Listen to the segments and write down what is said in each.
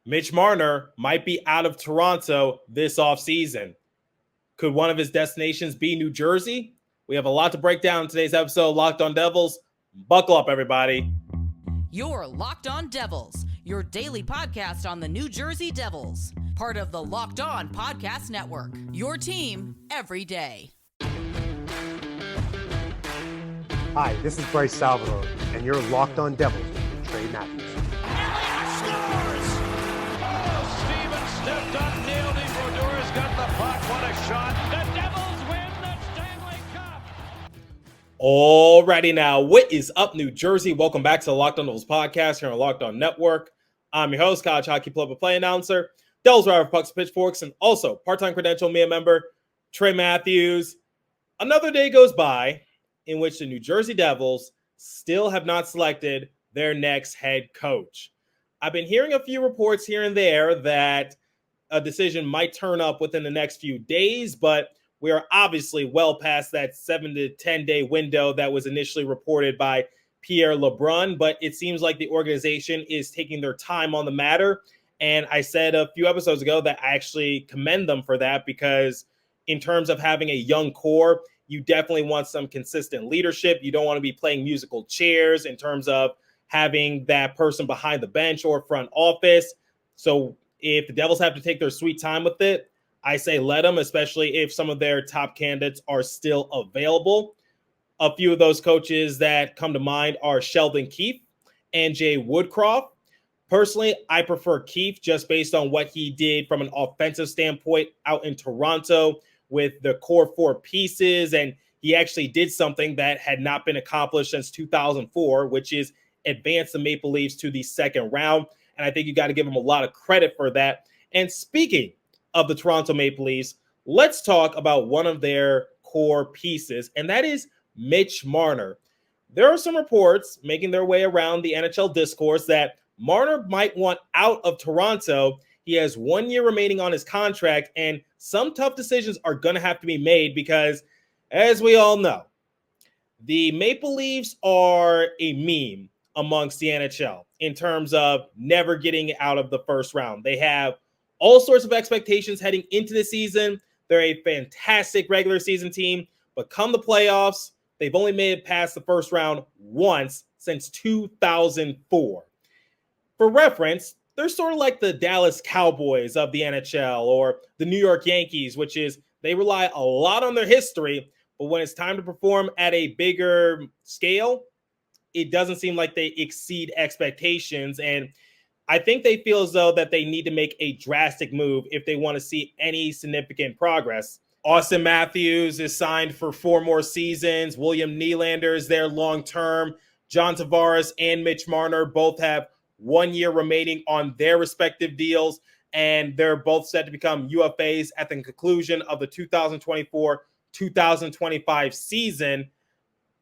Mitch Marner might be out of Toronto this offseason. Could one of his destinations be New Jersey? We have a lot to break down in today's episode of Locked On Devils. Buckle up, everybody. You're Locked On Devils, your daily podcast on the New Jersey Devils. Part of the Locked On Podcast Network, your team every day. Hi, this is Bryce Salvador, and you're Locked On Devils with Trey Matthews. Stepped up, nailed it. Brodor's got the puck. What a shot. The Devils win the Stanley Cup. Alrighty now, what is up, New Jersey? Welcome back to the Locked On Devils podcast here on Locked On Network. I'm your host, college hockey play-by-play announcer, Devils writer for Pucks and Pitchforks, and also part-time credential media member, Trey Matthews. Another day goes by in which the New Jersey Devils still have not selected their next head coach. I've been hearing a few reports here and there that a decision might turn up within the next few days, but we are obviously well past that 7 to 10 day window that was initially reported by Pierre LeBrun. But it seems like the organization is taking their time on the matter. And I said a few episodes ago that I actually commend them for that, because in terms of having a young core, you definitely want some consistent leadership. You don't want to be playing musical chairs in terms of having that person behind the bench or front office. So if the Devils have to take their sweet time with it, I say let them, especially if some of their top candidates are still available. A few of those coaches that come to mind are Sheldon Keefe and Jay Woodcroft. Personally, I prefer Keefe just based on what he did from an offensive standpoint out in Toronto with the core four pieces. And he actually did something that had not been accomplished since 2004, which is advance the Maple Leafs to the second round. And I think you got to give him a lot of credit for that. And speaking of the Toronto Maple Leafs, let's talk about one of their core pieces, and that is Mitch Marner. There are some reports making their way around the NHL discourse that Marner might want out of Toronto. He has 1 year remaining on his contract, and some tough decisions are going to have to be made because, as we all know, the Maple Leafs are a meme amongst the NHL in terms of never getting out of the first round. They have all sorts of expectations heading into the season. They're a fantastic regular season team, but come the playoffs, they've only made it past the first round once since 2004. For reference, they're sort of like the Dallas Cowboys of the NHL or the New York Yankees, which is they rely a lot on their history, but when it's time to perform at a bigger scale, it doesn't seem like they exceed expectations. And I think they feel as though that they need to make a drastic move if they want to see any significant progress. Austin Matthews is signed for 4 more seasons. William Nylander is there long-term. John Tavares and Mitch Marner both have 1 year remaining on their respective deals, and they're both set to become UFAs at the conclusion of the 2024-2025 season.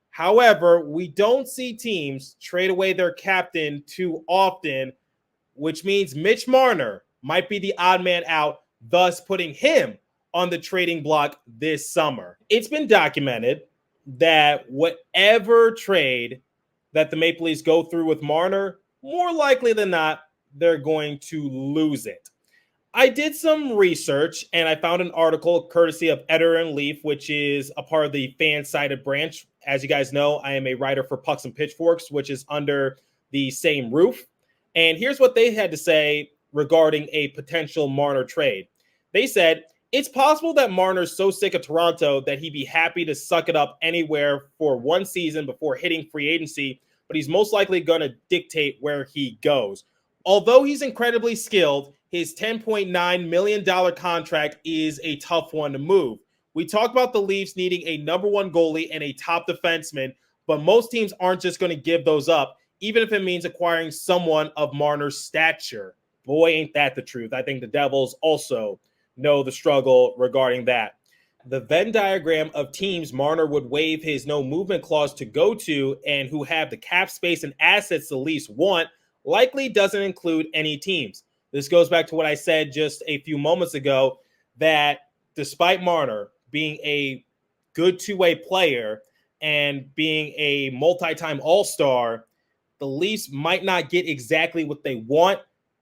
However, we don't see teams trade away their captain too often, which means Mitch Marner might be the odd man out, thus putting him on the trading block this summer. It's been documented that whatever trade that the Maple Leafs go through with Marner, more likely than not, they're going to lose it. I did some research and I found an article courtesy of Editor and Leaf, which is a part of the fan-sided branch. As you guys know, I am a writer for Pucks and Pitchforks, which is under the same roof. And here's what they had to say regarding a potential Marner trade. They said, it's possible that Marner's so sick of Toronto that he'd be happy to suck it up anywhere for one season before hitting free agency, but he's most likely going to dictate where he goes. Although he's incredibly skilled, his $10.9 million contract is a tough one to move. We talk about the Leafs needing a number one goalie and a top defenseman, but most teams aren't just going to give those up, even if it means acquiring someone of Marner's stature. Boy, ain't that the truth. I think the Devils also know the struggle regarding that. The Venn diagram of teams Marner would waive his no movement clause to go to and who have the cap space and assets the Leafs want likely doesn't include any teams. This goes back to what I said just a few moments ago, that despite Marner being a good two-way player and being a multi-time all-star, the Leafs might not get exactly what they want,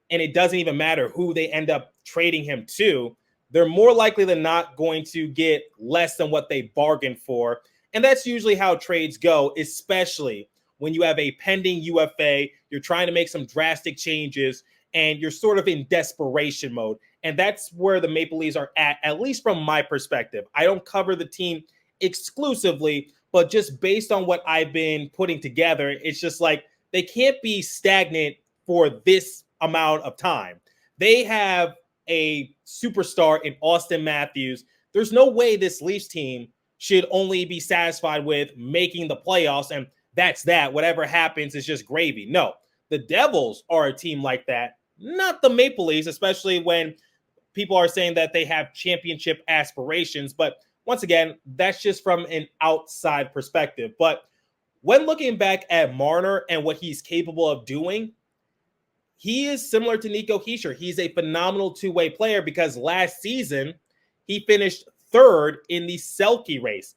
and it doesn't even matter who they end up trading him to, they're more likely than not going to get less than what they bargained for. And that's usually how trades go, especially when you have a pending UFA, you're trying to make some drastic changes, and you're sort of in desperation mode. And that's where the Maple Leafs are at least from my perspective. I don't cover the team exclusively, but just based on what I've been putting together, it's just like they can't be stagnant for this amount of time. They have a superstar in Austin Matthews. There's no way this Leafs team should only be satisfied with making the playoffs and that's that. Whatever happens is just gravy. No, the Devils are a team like that, not the Maple Leafs, especially when people are saying that they have championship aspirations. But once again, that's just from an outside perspective. But when looking back at Marner and what he's capable of doing, he is similar to Nico Hischier. He's a phenomenal two-way player because last season he finished third in the Selke race.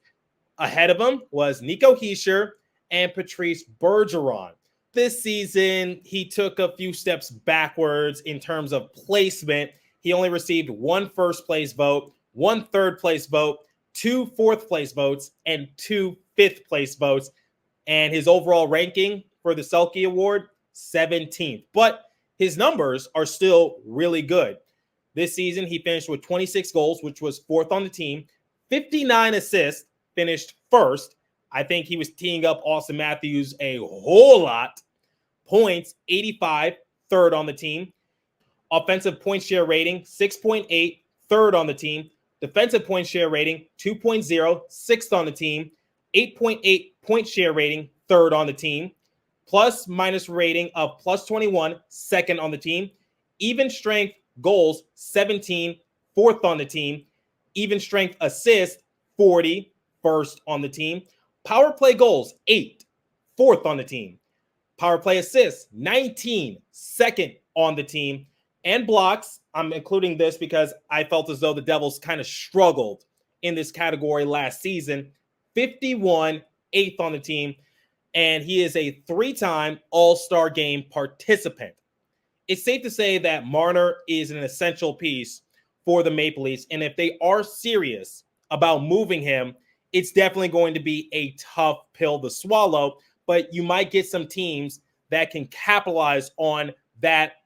Ahead of him was Nico Hischier and Patrice Bergeron. This season, he took a few steps backwards in terms of placement. He only received 1 first-place vote, 1 third-place vote, 2 fourth-place votes, and 2 fifth-place votes. And his overall ranking for the Selke Award, 17th. But his numbers are still really good. This season, he finished with 26 goals, which was 4th on the team, 59 assists, finished 1st. I think he was teeing up Austin Matthews a whole lot. Points, 85, 3rd on the team. Offensive point share rating, 6.8, 3rd on the team. Defensive point share rating, 2.0, 6th on the team. 8.8 point share rating, 3rd on the team. Plus minus rating of plus 21, 2nd on the team. Even strength goals, 17, 4th on the team. Even strength assists, 40, 1st on the team. Power play goals, 8, 4th on the team. Power play assists, 19, 2nd on the team. And blocks, I'm including this because I felt as though the Devils kind of struggled in this category last season. 51, 8th on the team. And he is a 3-time All-Star Game participant. It's safe to say that Marner is an essential piece for the Maple Leafs. And if they are serious about moving him, it's definitely going to be a tough pill to swallow, but you might get some teams that can capitalize on that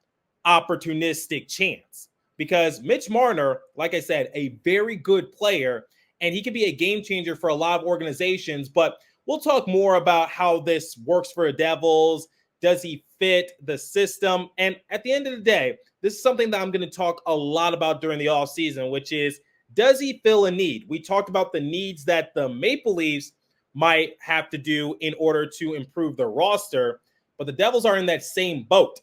opportunistic chance. Because Mitch Marner, like I said, a very good player, and he could be a game changer for a lot of organizations, but we'll talk more about how this works for the Devils. Does he fit the system? And at the end of the day, this is something that I'm going to talk a lot about during the offseason, which is, does he fill a need? We talked about the needs that the Maple Leafs might have to do in order to improve their roster, but the Devils are in that same boat.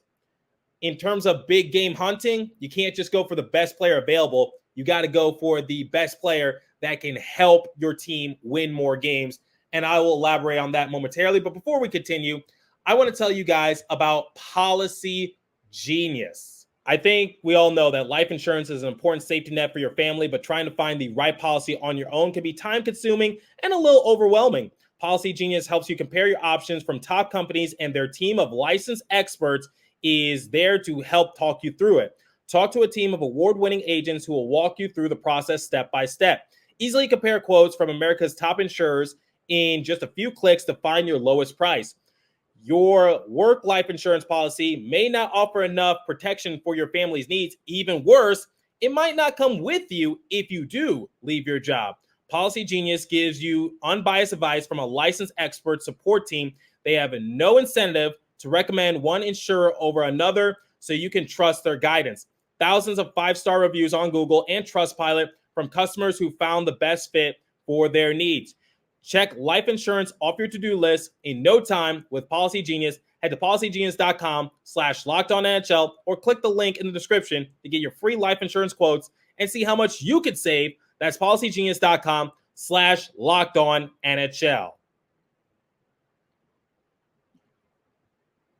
In terms of big game hunting, you can't just go for the best player available. You got to go for the best player that can help your team win more games, and I will elaborate on that momentarily. But before we continue, I want to tell you guys about Policygenius. I think we all know that life insurance is an important safety net for your family, but trying to find the right policy on your own can be time-consuming and a little overwhelming. Policygenius helps you compare your options from top companies, and their team of licensed experts is there to help talk you through it. Talk to a team of award-winning agents who will walk you through the process step by step. Easily compare quotes from America's top insurers in just a few clicks to find your lowest price. Your work life insurance policy may not offer enough protection for your family's needs. Even worse, it might not come with you if you do leave your job. Policygenius gives you unbiased advice from a licensed expert support team. They have no incentive to recommend one insurer over another, so you can trust their guidance. Thousands of 5-star reviews on Google and Trustpilot from customers who found the best fit for their needs. Check life insurance off your to-do list in no time with Policygenius. Head to policygenius.com/LockedOnNHL or click the link in the description to get your free life insurance quotes and see how much you could save. That's policygenius.com/LockedOnNHL.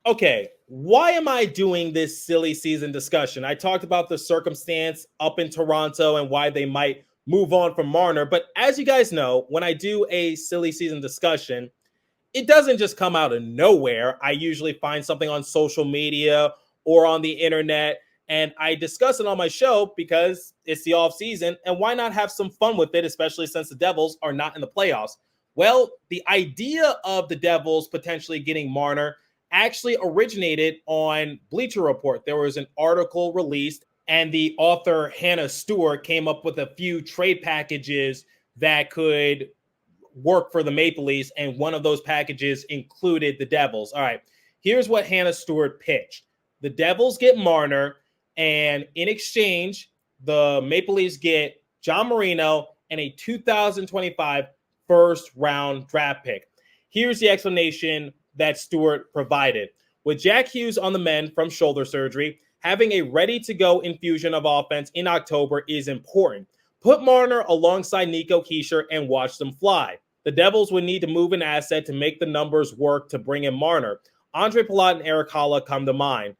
Okay, why am I doing this silly season discussion? I talked about the circumstance up in Toronto and why they might move on from Marner. But as you guys know, when I do a silly season discussion, it doesn't just come out of nowhere. I usually find something on social media or on the internet. And I discuss it on my show because it's the off season, and why not have some fun with it, especially since the Devils are not in the playoffs? Well, the idea of the Devils potentially getting Marner actually originated on Bleacher Report. There was an article released, and the author Hannah Stewart came up with a few trade packages that could work for the Maple Leafs, and one of those packages included the Devils. All right, here's what Hannah Stewart pitched. The Devils get Marner, and in exchange, the Maple Leafs get John Marino and a 2025 first-round draft pick. Here's the explanation that Stewart provided. With Jack Hughes on the mend from shoulder surgery, having a ready-to-go infusion of offense in October is important. Put Marner alongside Nico Hischier and watch them fly. The Devils would need to move an asset to make the numbers work to bring in Marner. Andre Palat and Erik Haula come to mind.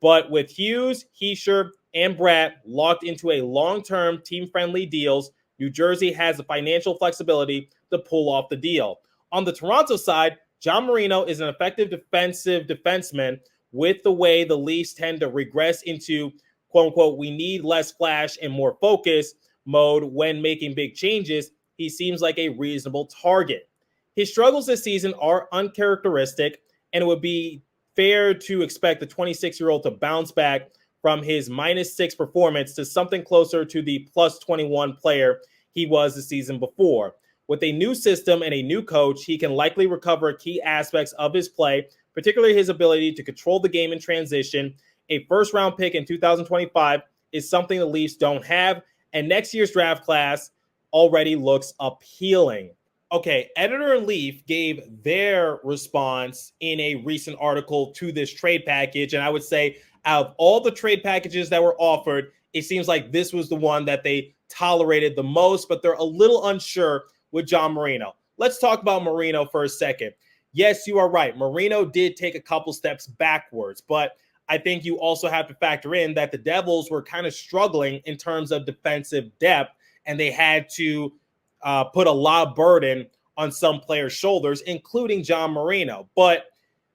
But with Hughes, Hischier, and Bratt locked into a long-term team-friendly deals, New Jersey has the financial flexibility to pull off the deal. On the Toronto side, John Marino is an effective defensive defenseman. With the way the Leafs tend to regress into, quote-unquote, we need less flash and more focus mode when making big changes, he seems like a reasonable target. His struggles this season are uncharacteristic, and it would be fair to expect the 26-year-old to bounce back from his -6 performance to something closer to the +21 player he was the season before. With a new system and a new coach, he can likely recover key aspects of his play, particularly his ability to control the game in transition. A first-round pick in 2025 is something the Leafs don't have, and next year's draft class already looks appealing. Okay, Editor-in-Chief gave their response in a recent article to this trade package, and I would say out of all the trade packages that were offered, it seems like this was the one that they tolerated the most, but they're a little unsure with John Marino. Let's talk about Marino for a second. Yes, you are right. Marino did take a couple steps backwards, but I think you also have to factor in that the Devils were kind of struggling in terms of defensive depth, and they had to put a lot of burden on some players' shoulders, including John Marino. But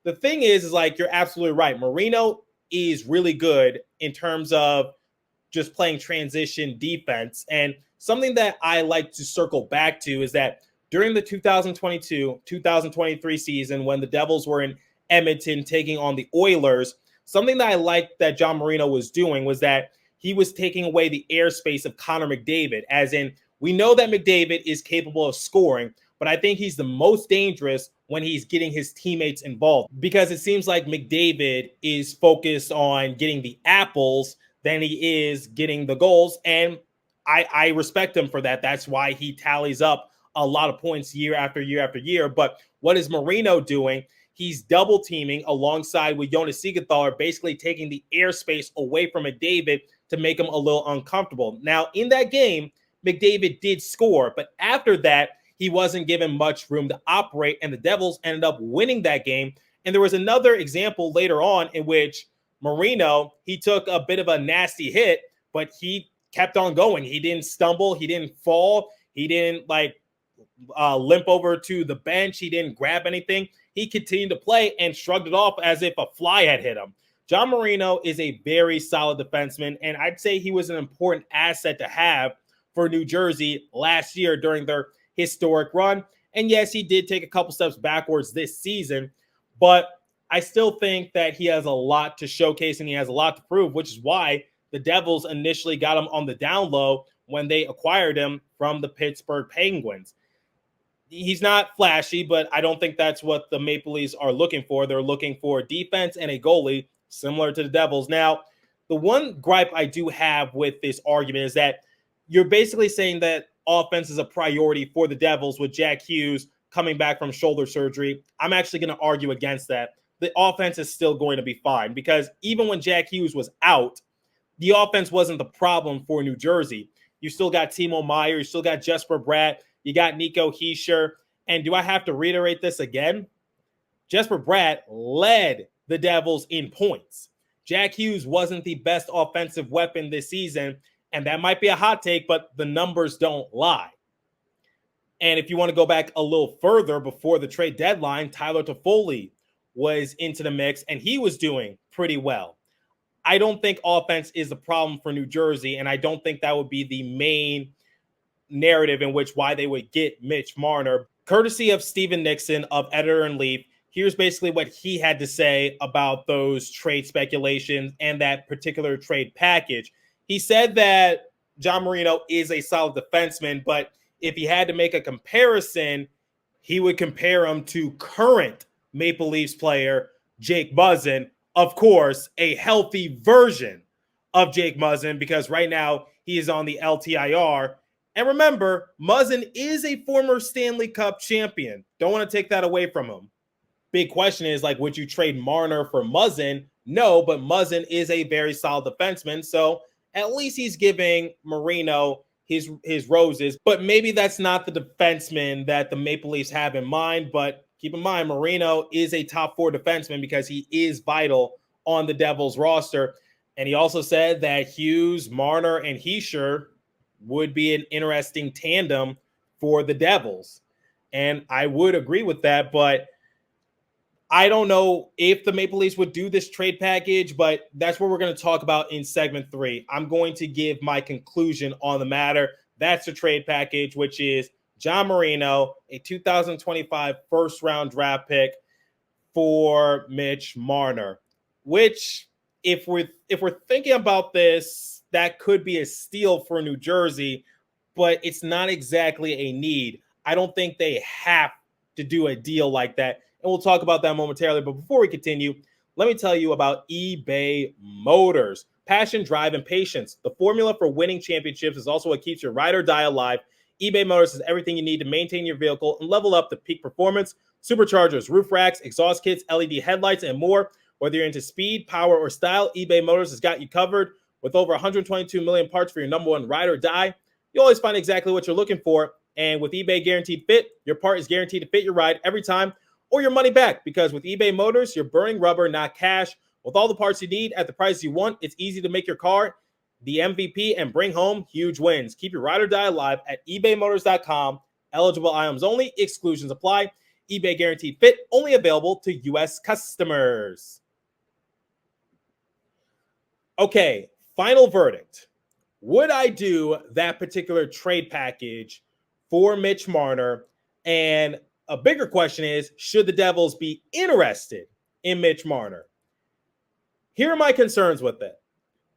the thing is like, you're absolutely right. Marino is really good in terms of just playing transition defense. And something that I like to circle back to is that during the 2022-2023 season, when the Devils were in Edmonton taking on the Oilers, something that I liked that John Marino was doing was that he was taking away the airspace of Connor McDavid, as in, we know that McDavid is capable of scoring, but I think he's the most dangerous when he's getting his teammates involved, because it seems like McDavid is focused on getting the apples than he is getting the goals. And I respect him for that. That's why he tallies up a lot of points year after year after year. But what is Marino doing? He's double teaming alongside with Jonas Siegenthaler, basically taking the airspace away from McDavid to make him a little uncomfortable. Now, in that game, McDavid did score, but after that, he wasn't given much room to operate, and the Devils ended up winning that game. And there was another example later on in which Marino, he took a bit of a nasty hit, but he kept on going. He didn't stumble. He didn't fall. He didn't limp over to the bench. He didn't grab anything. He continued to play and shrugged it off as if a fly had hit him. John Marino is a very solid defenseman, and I'd say he was an important asset to have for New Jersey last year during their historic run. And yes, he did take a couple steps backwards this season, but I still think that he has a lot to showcase and he has a lot to prove, which is why the Devils initially got him on the down low when they acquired him from the Pittsburgh Penguins. He's not flashy, but I don't think that's what the Maple Leafs are looking for. They're looking for defense and a goalie similar to the Devils. Now, the one gripe I do have with this argument is that you're basically saying that offense is a priority for the Devils with Jack Hughes coming back from shoulder surgery. I'm actually going to argue against that. The offense is still going to be fine, because even when Jack Hughes was out, the offense wasn't the problem for New Jersey. You still got Timo Meier, you still got Jesper Bratt, you got Nico Hischier, and do I have to reiterate this again? Jesper Bratt led the Devils in points. Jack Hughes wasn't the best offensive weapon this season, and that might be a hot take, but the numbers don't lie. And if you want to go back a little further, before the trade deadline, Tyler Toffoli was into the mix, and he was doing pretty well. I don't think offense is the problem for New Jersey, and I don't think that would be the main narrative in which why they would get Mitch Marner. Courtesy of Stephen Nixon of Editor-in-Chief, here's basically what he had to say about those trade speculations and that particular trade package. He said that John Marino is a solid defenseman, but if he had to make a comparison, he would compare him to current Maple Leafs player Jake Muzzin. Of course, a healthy version of Jake Muzzin, because right now he is on the LTIR. And remember, Muzzin is a former Stanley Cup champion. Don't want to take that away from him. Big question is, like, would you trade Marner for Muzzin? No, but Muzzin is a very solid defenseman, so at least he's giving Marino his roses. But maybe that's not the defenseman that the Maple Leafs have in mind, but keep in mind, Marino is a top 4 defenseman because he is vital on the Devils roster. And he also said that Hughes, Marner, and Hischier would be an interesting tandem for the Devils. And I would agree with that, but I don't know if the Maple Leafs would do this trade package, but that's what we're going to talk about in segment 3. I'm going to give my conclusion on the matter. That's the trade package, which is John Marino, a 2025 first-round draft pick for Mitch Marner, which, if we're thinking about this, that could be a steal for New Jersey, but it's not exactly a need. I don't think they have to do a deal like that, and we'll talk about that momentarily. But before we continue, let me tell you about eBay Motors. Passion, drive, and patience. The formula for winning championships is also what keeps your ride or die alive. eBay Motors has everything you need to maintain your vehicle and level up to peak performance. Superchargers, roof racks, exhaust kits, LED headlights, and more. Whether you're into speed, power, or style, eBay Motors has got you covered. With over 122 million parts for your number one ride or die, you always find exactly what you're looking for. And with eBay Guaranteed Fit, your part is guaranteed to fit your ride every time or your money back. Because with eBay Motors, you're burning rubber, not cash. With all the parts you need at the price you want, it's easy to make your car the MVP and bring home huge wins. Keep your ride or die alive at ebaymotors.com. Eligible items only. Exclusions apply. eBay Guaranteed Fit only available to U.S. customers. Okay, final verdict. Would I do that particular trade package for Mitch Marner? And a bigger question is, should the Devils be interested in Mitch Marner? Here are my concerns with it.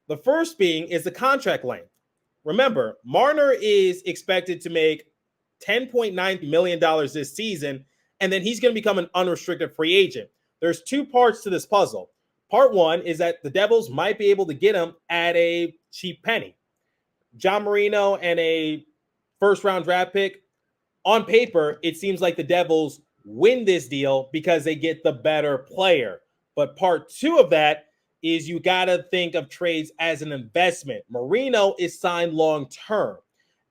The first being is the contract length. Remember, Marner is expected to make $10.9 million this season, and then he's going to become an unrestricted free agent. There's 2 parts to this puzzle. Part 1 is that the Devils might be able to get him at a cheap penny. John Marino and a first-round draft pick, on paper, it seems like the Devils win this deal because they get the better player. But part 2 of that is you got to think of trades as an investment. Marino is signed long-term.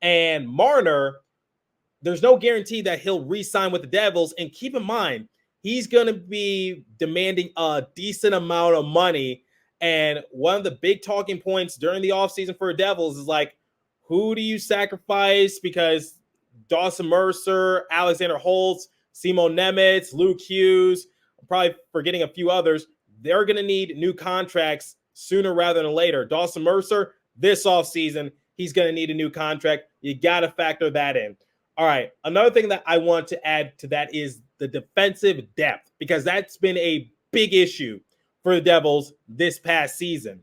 And Marner, there's no guarantee that he'll re-sign with the Devils. And keep in mind, he's going to be demanding a decent amount of money. And one of the big talking points during the offseason for the Devils is like, who do you sacrifice? Because Dawson Mercer, Alexander Holtz, Simon Nemeth, Luke Hughes, I'm probably forgetting a few others. They're going to need new contracts sooner rather than later. Dawson Mercer, this offseason, he's going to need a new contract. You got to factor that in. All right, another thing that I want to add to that is the defensive depth, because that's been a big issue for the Devils this past season.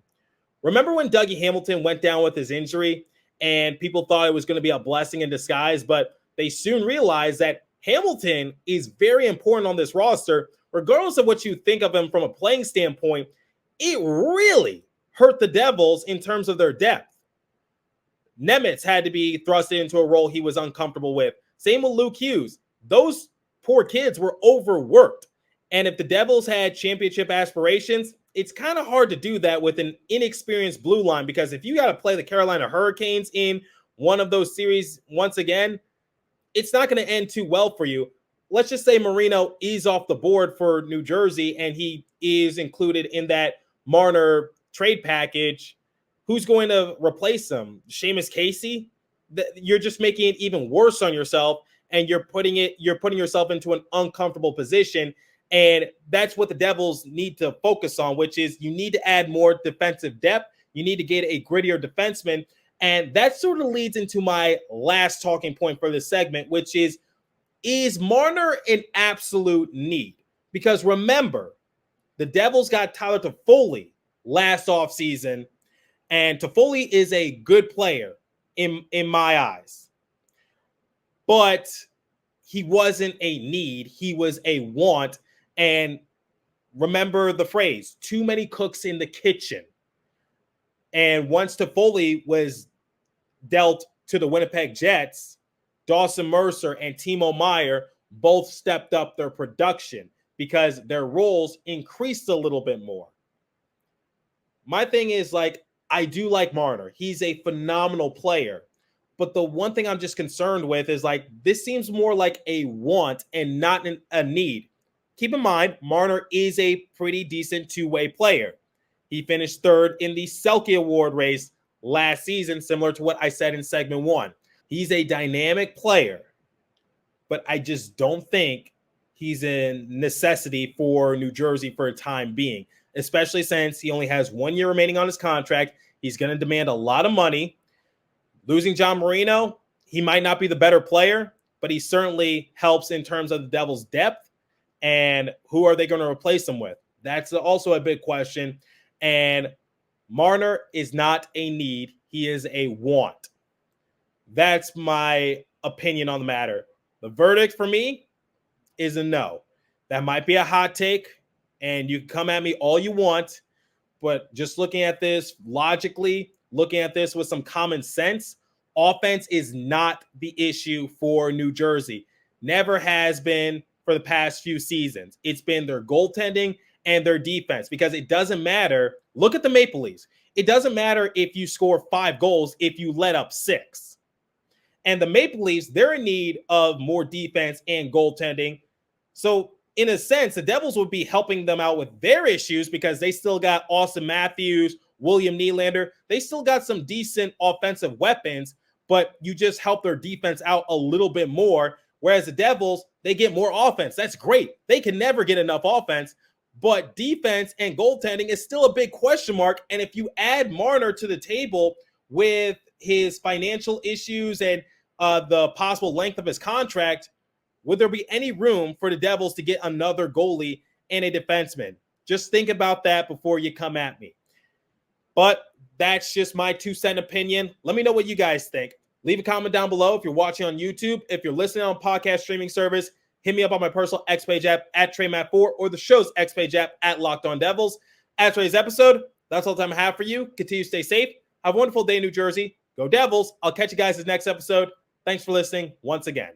Remember when Dougie Hamilton went down with his injury and people thought it was going to be a blessing in disguise, but they soon realized that Hamilton is very important on this roster. Regardless of what you think of him from a playing standpoint, it really hurt the Devils in terms of their depth. Nemeth had to be thrust into a role he was uncomfortable with. Same with Luke Hughes. Those poor kids were overworked. And if the Devils had championship aspirations, it's kind of hard to do that with an inexperienced blue line, because if you got to play the Carolina Hurricanes in one of those series once again, it's not going to end too well for you. Let's just say Marino is off the board for New Jersey and he is included in that Marner trade package. Who's going to replace him? Seamus Casey? You're just making it even worse on yourself, and you're putting yourself into an uncomfortable position. And that's what the Devils need to focus on, which is you need to add more defensive depth. You need to get a grittier defenseman. And that sort of leads into my last talking point for this segment, which is Marner an absolute need? Because remember, the Devils got Tyler Toffoli last offseason, and Toffoli is a good player in my eyes. But he wasn't a need. He was a want. And remember the phrase, too many cooks in the kitchen. And once Toffoli was dealt to the Winnipeg Jets, Dawson Mercer and Timo Meier both stepped up their production because their roles increased a little bit more. My thing is, like, I do like Marner. He's a phenomenal player. But the one thing I'm just concerned with is, like, this seems more like a want and not a need. Keep in mind, Marner is a pretty decent two-way player. He finished third in the Selke Award race last season, similar to what I said in segment 1. He's a dynamic player, but I just don't think he's a necessity for New Jersey for a time being, especially since he only has 1 year remaining on his contract. He's going to demand a lot of money. Losing John Marino, he might not be the better player, but he certainly helps in terms of the Devils' depth. And who are they going to replace him with? That's also a big question. And Marner is not a need. He is a want. That's my opinion on the matter. The verdict for me is a no. That might be a hot take, and you can come at me all you want, but just looking at this logically, looking at this with some common sense, offense is not the issue for New Jersey. Never has been for the past few seasons. It's been their goaltending and their defense, because it doesn't matter. Look at the Maple Leafs. It doesn't matter if you score 5 goals if you let up 6. And the Maple Leafs, they're in need of more defense and goaltending. So in a sense, the Devils would be helping them out with their issues because they still got Austin Matthews, William Nylander. They still got some decent offensive weapons, but you just help their defense out a little bit more. Whereas the Devils, they get more offense. That's great. They can never get enough offense, but defense and goaltending is still a big question mark. And if you add Marner to the table with his financial issues and the possible length of his contract, would there be any room for the Devils to get another goalie and a defenseman? Just think about that before you come at me. But that's just my 2-cent opinion. Let me know what you guys think. Leave a comment down below if you're watching on YouTube. If you're listening on podcast streaming service, hit me up on my personal X page app at TreyMatt4 or the show's X page app at Locked On Devils. As for today's episode, that's all the time I have for you. Continue to stay safe. Have a wonderful day in New Jersey. Go Devils. I'll catch you guys in the next episode. Thanks for listening once again.